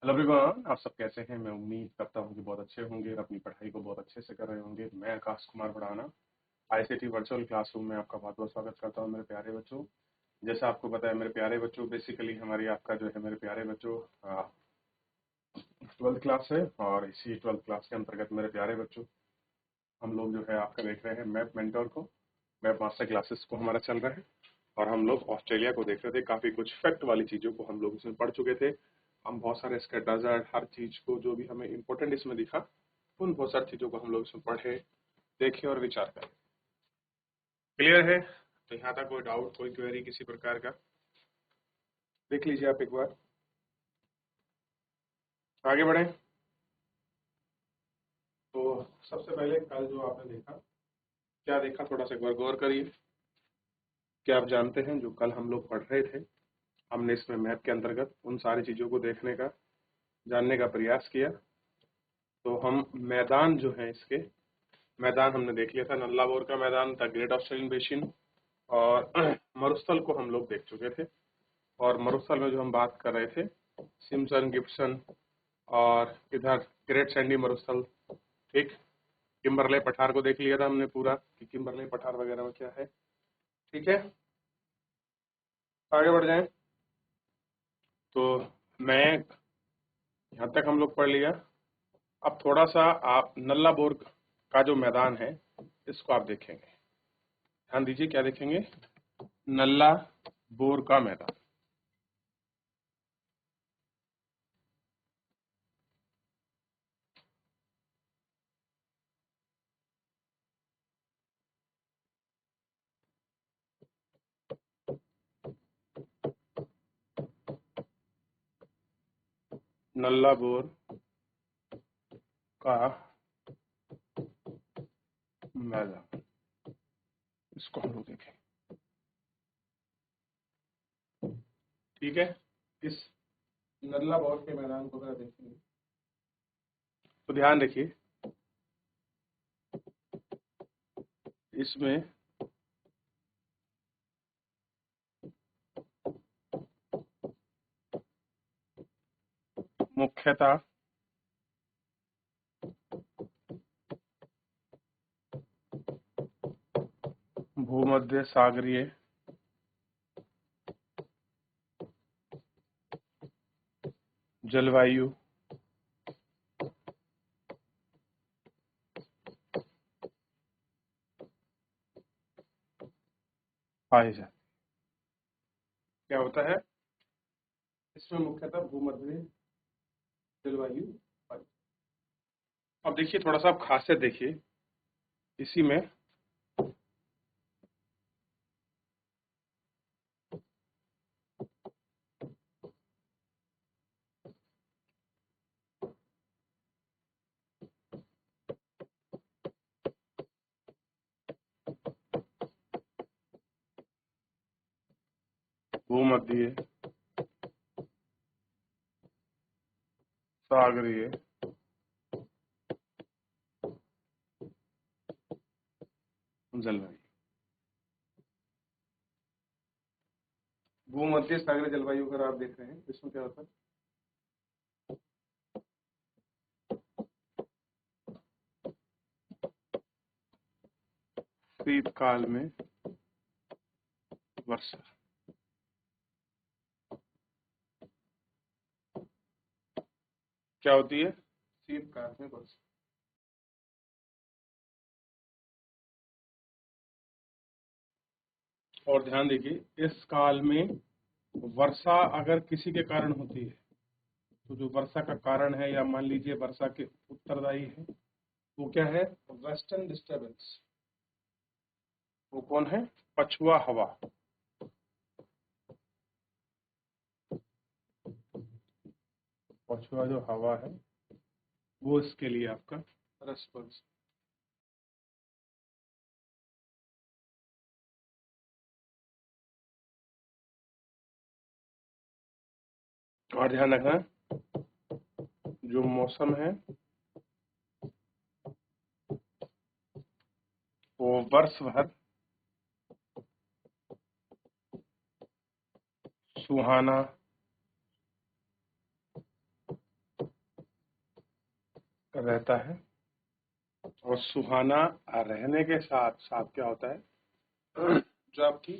Hello everyone, आप सब कैसे हैं। मैं उम्मीद करता हूं कि बहुत अच्छे होंगे और अपनी पढ़ाई को बहुत अच्छे से कर रहे होंगे। मैं आकाश कुमार बढ़ाना आईसीटी वर्चुअल क्लासरूम में आपका बहुत बहुत स्वागत करता हूं मेरे प्यारे बच्चों। जैसा आपको पता है मेरे प्यारे बच्चों, बेसिकली हमारी आपका जो है मेरे प्यारे बच्चों 12th क्लास है और इसी 12th क्लास के अंतर्गत मेरे प्यारे बच्चों हम लोग जो है आपका देख रहे हैं मैप मेंटर को, मैप मास्टर क्लासेस को हमारा चल रहा है। और हम लोग ऑस्ट्रेलिया को देख रहे थे, काफी कुछ फैक्ट वाली चीजों को हम लोग इसमें पढ़ चुके थे। हम बहुत सारे इसके डेजर्ट, हर चीज को जो भी हमें इम्पोर्टेंट इसमें दिखा, उन बहुत सारी चीजों को हम लोग इसमें पढ़े, देखे और विचार करें। क्लियर है? तो यहाँ तक कोई डाउट, कोई क्वेरी किसी प्रकार का? देख लीजिए आप एक बार, आगे बढ़े। तो सबसे पहले कल जो आपने देखा, क्या देखा, थोड़ा सा एक बार गौर करिए। क्या आप जानते हैं जो कल हम लोग पढ़ रहे थे, हमने इसमें मैप के अंतर्गत उन सारी चीजों को देखने का, जानने का प्रयास किया। तो हम मैदान जो है इसके, मैदान हमने देख लिया था, नल्लाबोर का मैदान था, ग्रेट ऑस्ट्रेलियन बेसिन, और मरुस्थल को हम लोग देख चुके थे। और मरुस्थल में जो हम बात कर रहे थे, सिम्पसन, गिब्सन, और इधर ग्रेट सैंडी मरुस्थल, ठीक। किम्बरले पठार को देख लिया था हमने पूरा कि किम्बरले पठार वगैरह में क्या है, ठीक है। आगे बढ़ जाएं। तो मैं यहाँ तक हम लोग पढ़ लिया। अब थोड़ा सा आप नल्ला बोर का जो मैदान है इसको आप देखेंगे, ध्यान दीजिए। क्या देखेंगे? नल्ला बोर का मैदान। नल्ला बोर का मैदान, इसको हम लोग देखें, ठीक है। इस नल्ला बोर के मैदान को अगर देखेंगे तो ध्यान रखिए, इसमें मुख्यतः भूमध्य सागरीय जलवायु पाए जाते। क्या होता है? इसमें मुख्यतः भूमध्य जलवायु पाई। अब देखिए, थोड़ा सा आप खासियत देखिए इसी में, भूमध्य सागरीय जलवायु, भूमध्य सागरीय जलवायु अगर आप देख रहे हैं इसमें क्या होता है? शीतकाल में वर्षा, क्या होती है? शीतकाल में वर्षा। और ध्यान देखिए, इस काल में वर्षा अगर किसी के कारण होती है, तो जो वर्षा का कारण है या मान लीजिए वर्षा के उत्तरदायी है, वो क्या है? Western disturbance. वो कौन है? पछुआ हवा। पछुआ जो हवा है वो इसके लिए आपका रेस्पॉन्स। और ध्यान रखना, जो मौसम है वो वर्ष भर सुहाना रहता है। और सुहाना रहने के साथ साथ क्या होता है, जो आपकी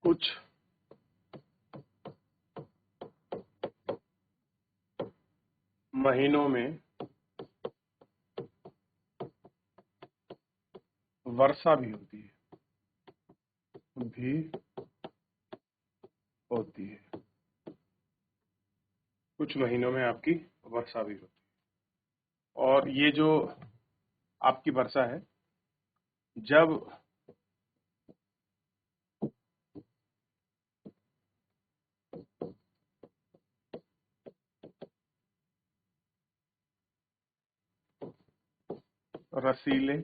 कुछ महीनों में वर्षा भी होती है, कुछ महीनों में आपकी वर्षा भी होती है। और ये जो आपकी वर्षा है, जब रसीले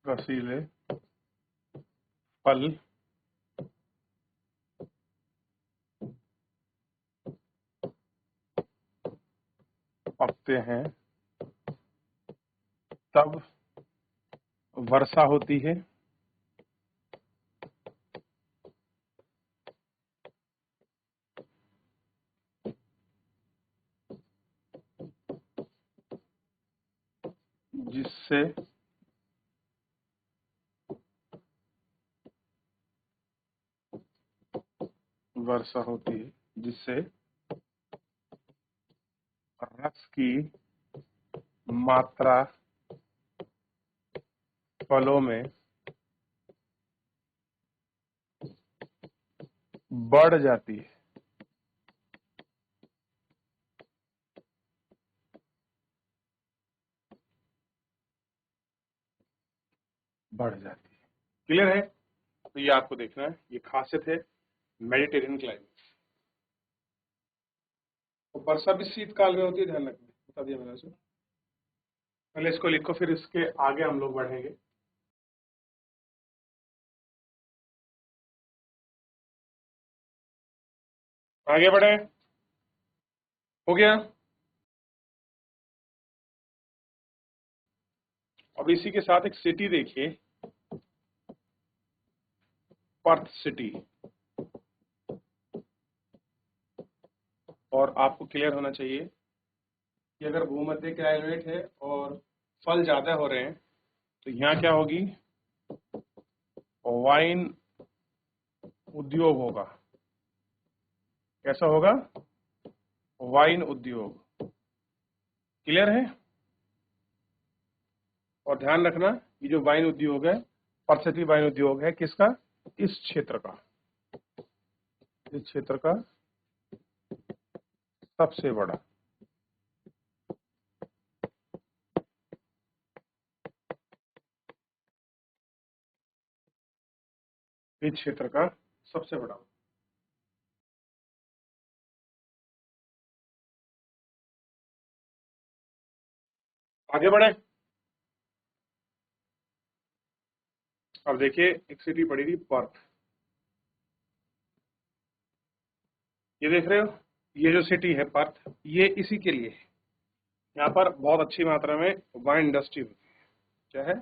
रसीले फल पकते हैं, तब वर्षा होती है। जिससे वर्षा होती है, जिससे रस की मात्रा फलों में बढ़ जाती है। क्लियर है? तो ये आपको देखना है, ये खासियत है मेडिटेरियन क्लाइमेट। तो वर्षा भी शीतकाल में होती है, ध्यान रखना, बता दिया मैंने उसे। पहले इसको लिखो, फिर इसके आगे हम लोग बढ़ेंगे। आगे बढ़े, हो गया। अब इसी के साथ एक सिटी देखिए, पर्थ सिटी। और आपको क्लियर होना चाहिए कि अगर भूमध्य क्लाइमेट है और फल ज्यादा हो रहे हैं, तो यहाँ क्या होगी, वाइन उद्योग होगा। कैसा होगा? वाइन उद्योग। क्लियर है? और ध्यान रखना, ये जो वाइन उद्योग है, परसती वाइन उद्योग है किसका? इस क्षेत्र का, इस क्षेत्र का सबसे बड़ा। इस क्षेत्र का सबसे बड़ा। आगे बढ़े। अब देखिए, एक सिटी पड़ी थी पर्थ। ये देख रहे हो, ये जो सिटी है पर्थ, ये इसी के लिए है। यहाँ पर बहुत अच्छी मात्रा में वाइन इंडस्ट्री होती है। क्या है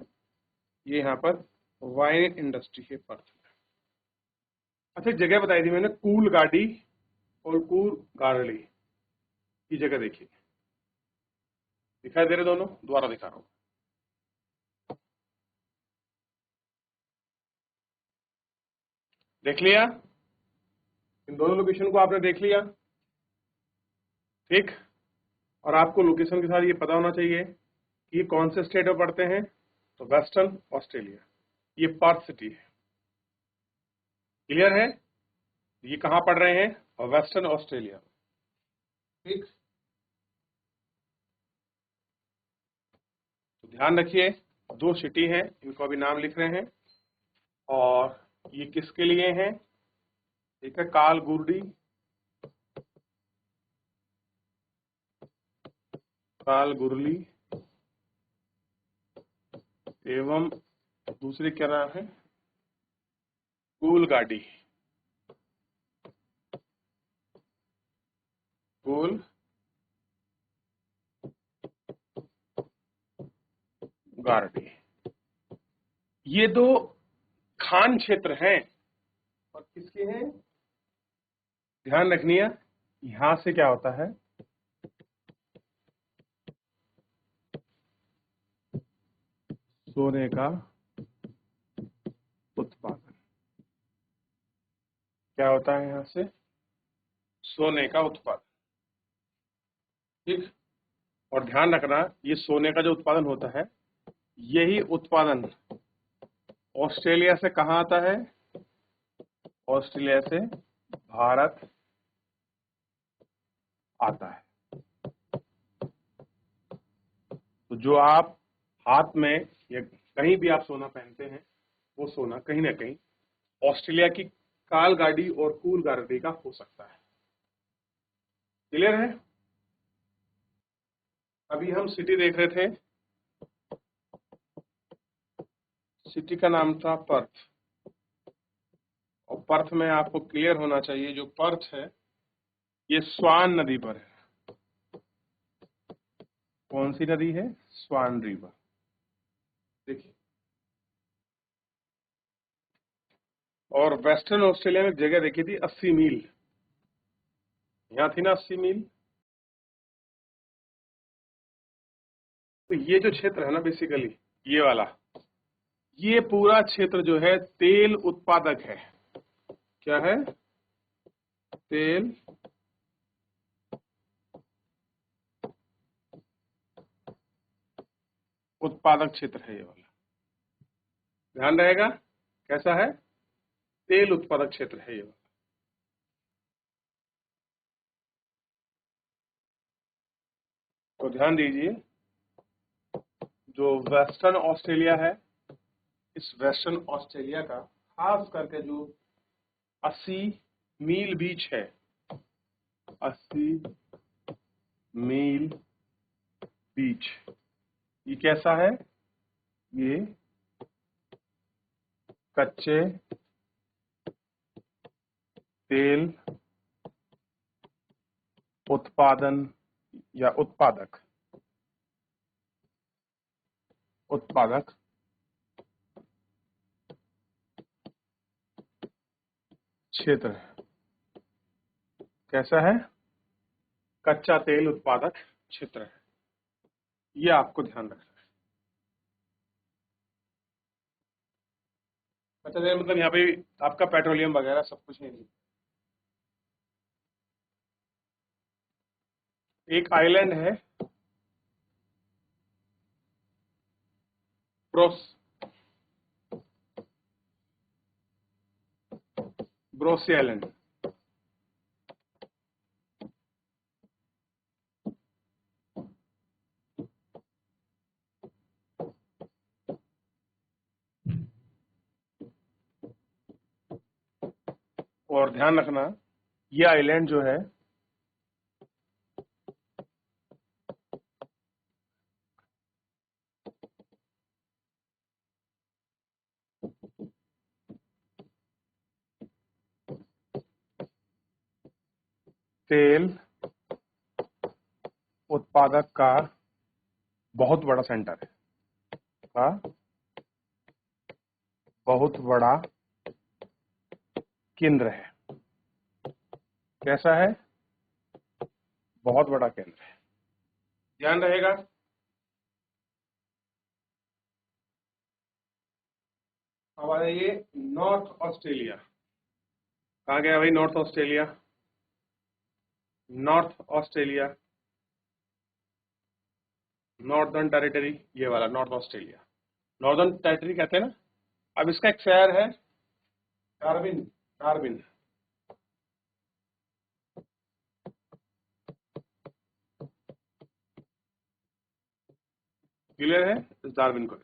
ये? यहाँ पर वाइन इंडस्ट्री है पर्थ में। अच्छा, एक जगह बताई थी मैंने, कूल गाड़ी और कूल गार्डली की जगह देखिए, दिखाई दे रहे दोनों? दोबारा दिखा रहा हूँ। देख लिया? इन दोनों लोकेशन को आपने देख लिया, ठीक। और आपको लोकेशन के साथ ये पता होना चाहिए कि ये कौन से स्टेट में पड़ते हैं। तो वेस्टर्न ऑस्ट्रेलिया, ये पर्थ सिटी है। क्लियर है? ये कहाँ पड़ रहे हैं? वेस्टर्न ऑस्ट्रेलिया, ठीक। तो ध्यान रखिए, दो सिटी हैं, इनको अभी नाम लिख रहे हैं। और ये किसके लिए हैं? एक है कालगुर्डी, कालगुरली, एवं दूसरी क्या नाम है? कूल गाड़ी, कूल गार्डी। ये दो खान क्षेत्र हैं और किसके हैं, ध्यान रखनी है। यहां से क्या होता है, सोने का उत्पादन। क्या होता है यहां से, सोने का उत्पादन। ठीक, और ध्यान रखना ये सोने का जो उत्पादन होता है, यही उत्पादन ऑस्ट्रेलिया से कहां आता है, ऑस्ट्रेलिया से भारत आता है। तो जो आप हाथ में या कहीं भी आप सोना पहनते हैं, वो सोना कहीं ना कहीं ऑस्ट्रेलिया की काल गाड़ी और कूल गाड़ी का हो सकता है। क्लियर है। अभी हम सिटी देख रहे थे, सिटी का नाम था पर्थ। और पर्थ में आपको क्लियर होना चाहिए, जो पर्थ है ये स्वान नदी पर है। कौन सी नदी है, स्वान रिवर। देखिए, और वेस्टर्न ऑस्ट्रेलिया में एक जगह देखी थी 80 मील, यहां थी ना 80 मील। तो ये जो क्षेत्र है ना, बेसिकली ये वाला, ये पूरा क्षेत्र जो है तेल उत्पादक है। क्या है, तेल उत्पादक क्षेत्र है ये वाला, ध्यान रहेगा। कैसा है, तेल उत्पादक क्षेत्र है ये वाला। तो ध्यान दीजिए, जो वेस्टर्न ऑस्ट्रेलिया है, इस वेस्टर्न ऑस्ट्रेलिया का खास करके जो 80 मील बीच है, 80 मील बीच, ये कैसा है, ये कच्चे तेल उत्पादन या उत्पादक क्षेत्र है। कैसा है, कच्चा तेल उत्पादक क्षेत्र है। ये आपको ध्यान रखना है। कच्चा तेल मतलब यहाँ पे आपका पेट्रोलियम वगैरह सब कुछ है। एक आइलैंड है ब्रोस ब्रोसी आइलैंड। और ध्यान रखना, ये आइलैंड जो है तेल उत्पादक का बहुत बड़ा सेंटर है, का बहुत बड़ा केंद्र है। कैसा है, बहुत बड़ा केंद्र है, ध्यान रहेगा। अब आ जाइए नॉर्थ ऑस्ट्रेलिया। कहाँ गया भाई north Australia, north Australia, northern territory, ये वाला नॉर्थ ऑस्ट्रेलिया, नॉर्दर्न टेरिटरी कहते हैं ना। अब इसका एक शहर है डार्विन, डार्विन। क्लियर है, इस डार्विन को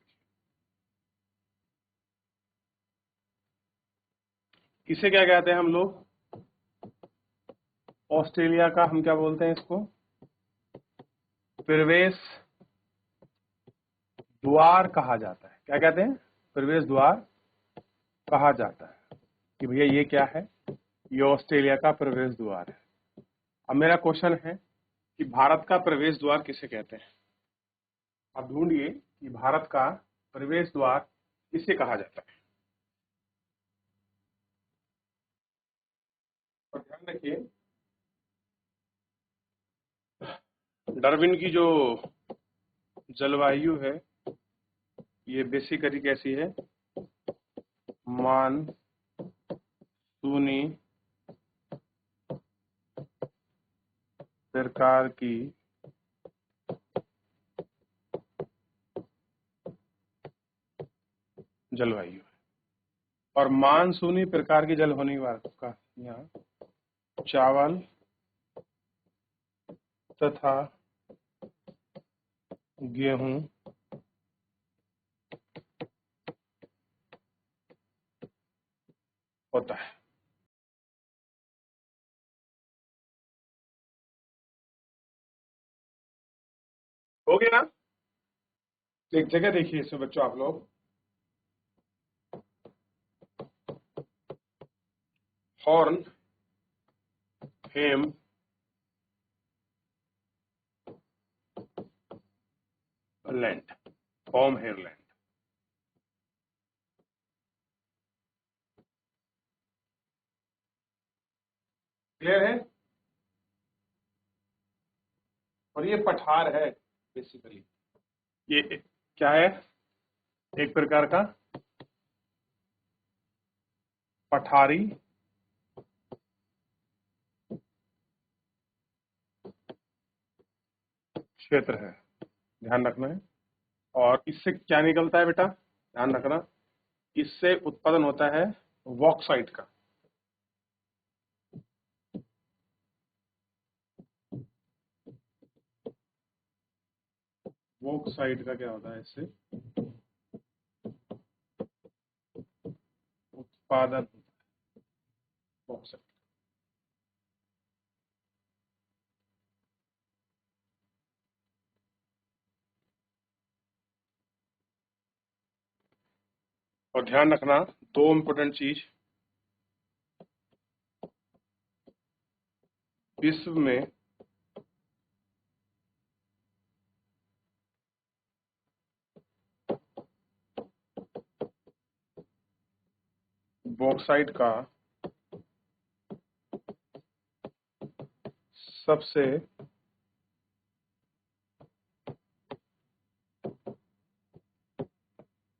इसे क्या कहते हैं हम लोग, ऑस्ट्रेलिया का हम क्या बोलते हैं इसको, प्रवेश द्वार कहा जाता है। क्या कहते हैं, प्रवेश द्वार कहा जाता है कि भैया ये क्या है, ये ऑस्ट्रेलिया का प्रवेश द्वार है। अब मेरा क्वेश्चन है कि भारत का प्रवेश द्वार किसे कहते हैं। अब ढूंढिए कि भारत का प्रवेश द्वार इसे कहा जाता है। और ध्यान रखिए, डार्विन की जो जलवायु है ये बेसिकली कैसी है, मानसूनी प्रकार की जलवायु है। और मानसूनी प्रकार की जल होने का यहाँ चावल तथा गेहूं होता है। हो गया ना? एक जगह देखिए इसमें बच्चों आप लोग, हॉर्न हेम लैंड, हॉर्न हेयरलैंड। क्लियर है? और ये पठार है बेसिकली, ये क्या है, एक प्रकार का पठारी क्षेत्र है, ध्यान रखना है। और इससे क्या निकलता है बेटा, ध्यान रखना, इससे उत्पादन होता है बॉक्साइट का। बॉक्साइट का क्या होता है, इससे उत्पादन बॉक्साइट। और ध्यान रखना दो इंपॉर्टेंट चीज, विश्व में बॉक्साइट का सबसे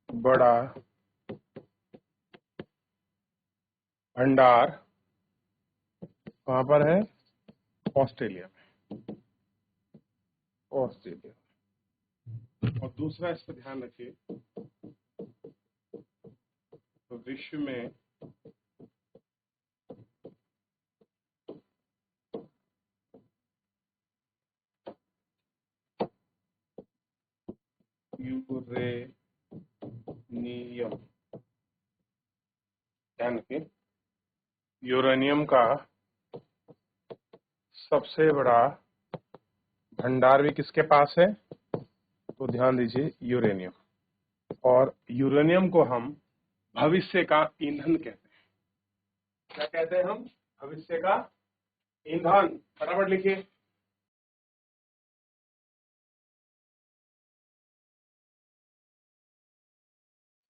बड़ा भंडार कहां पर है, ऑस्ट्रेलिया में, ऑस्ट्रेलिया। और दूसरा इस पर ध्यान रखिए, तो विश्व में यूरेनियम, ध्यान रखिए, यूरेनियम का सबसे बड़ा भंडार भी किसके पास है, तो ध्यान दीजिए यूरेनियम। और यूरेनियम को हम भविष्य का ईंधन कहते हैं। क्या कहते हैं हम, भविष्य का ईंधन। फटाफट लिखिए।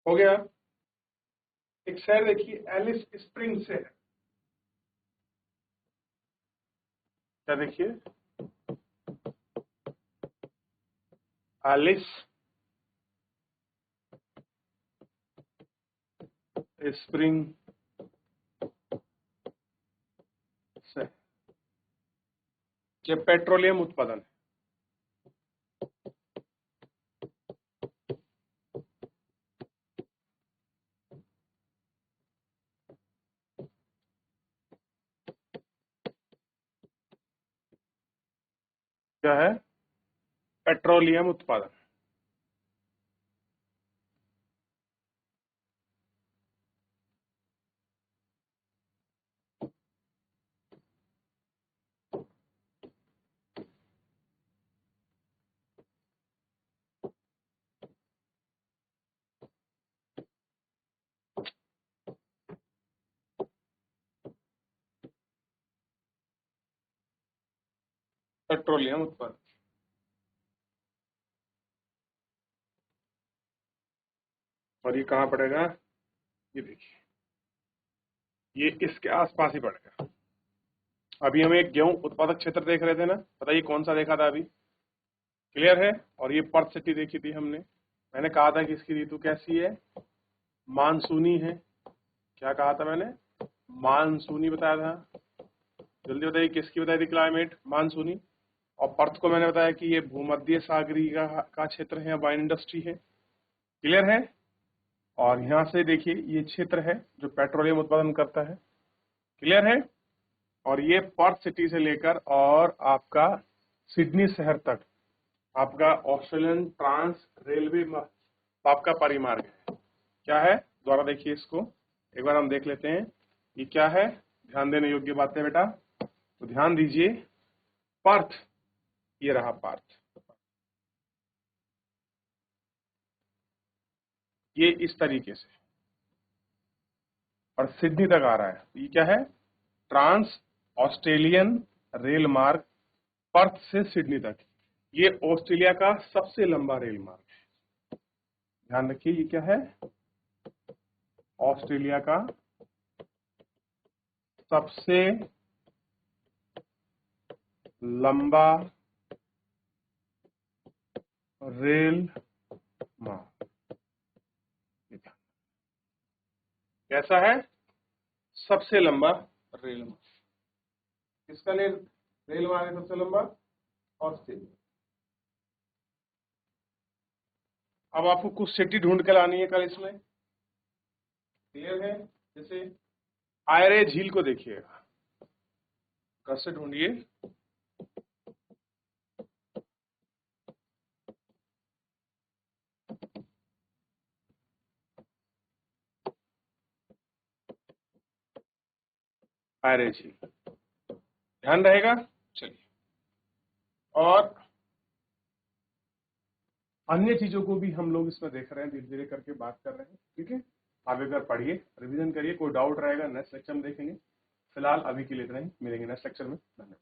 हो गया। एक शहर देखिए एलिस स्प्रिंग से है, क्या देखिए, एलिस स्प्रिंग से, ये पेट्रोलियम उत्पादन है। क्या है, पेट्रोलियम उत्पादन। पेट्रोलियम उत्पादन। और ये कहाँ पड़ेगा, ये देखिए, ये इसके आसपास ही पड़ेगा। अभी हम एक गेहूं उत्पादक क्षेत्र देख रहे थे ना, बताइए कौन सा देखा था अभी, क्लियर है। और ये पर्थ सिटी देखी थी हमने, मैंने कहा था कि इसकी ऋतु कैसी है, मानसूनी है। क्या कहा था मैंने, मानसूनी बताया था। जल्दी बताइए किसकी बताई थी, क्लाइमेट मानसूनी। और पर्थ को मैंने बताया कि ये भूमध्य सागरीय का क्षेत्र है, वाइन इंडस्ट्री है, क्लियर है। और यहाँ से देखिए ये क्षेत्र है जो पेट्रोलियम उत्पादन करता है, क्लियर है। और ये पर्थ सिटी से लेकर और आपका सिडनी शहर तक आपका ऑस्ट्रेलियन ट्रांस रेलवे आपका परिमार्ग है। क्या है, दोबारा देखिए इसको एक बार हम देख लेते हैं, ये क्या है, ध्यान देने योग्य बात है बेटा, तो ध्यान दीजिए। पर्थ, ये रहा पर्थ, ये इस तरीके से, और सिडनी तक आ रहा है। ये क्या है, ट्रांस ऑस्ट्रेलियन रेल मार्ग, पर्थ से सिडनी तक। ये ऑस्ट्रेलिया का सबसे लंबा रेल मार्ग है, ध्यान रखिए। ये क्या है, ऑस्ट्रेलिया का सबसे लंबा रेल मार्ग। कैसा है, सबसे लंबा रेल मार्ग। किसका रेल मार्ग है सबसे लंबा, ऑस्ट्रेलिया। अब आपको कुछ सिटी ढूंढ के लानी है कल इसमें, क्लियर है। जैसे आयरे झील को देखिएगा, कैसे ढूंढिए, आयरे झील, ध्यान रहेगा। चलिए, और अन्य चीजों को भी हम लोग इसमें देख रहे हैं, धीरे धीरे करके बात कर रहे हैं, ठीक है। आप एक बार पढ़िए, रिवीजन करिए, कोई डाउट रहेगा नेक्स्ट लेक्चर में देखेंगे। फिलहाल अभी के लिए इतना ही, मिलेंगे नेक्स्ट लेक्चर में, धन्यवाद।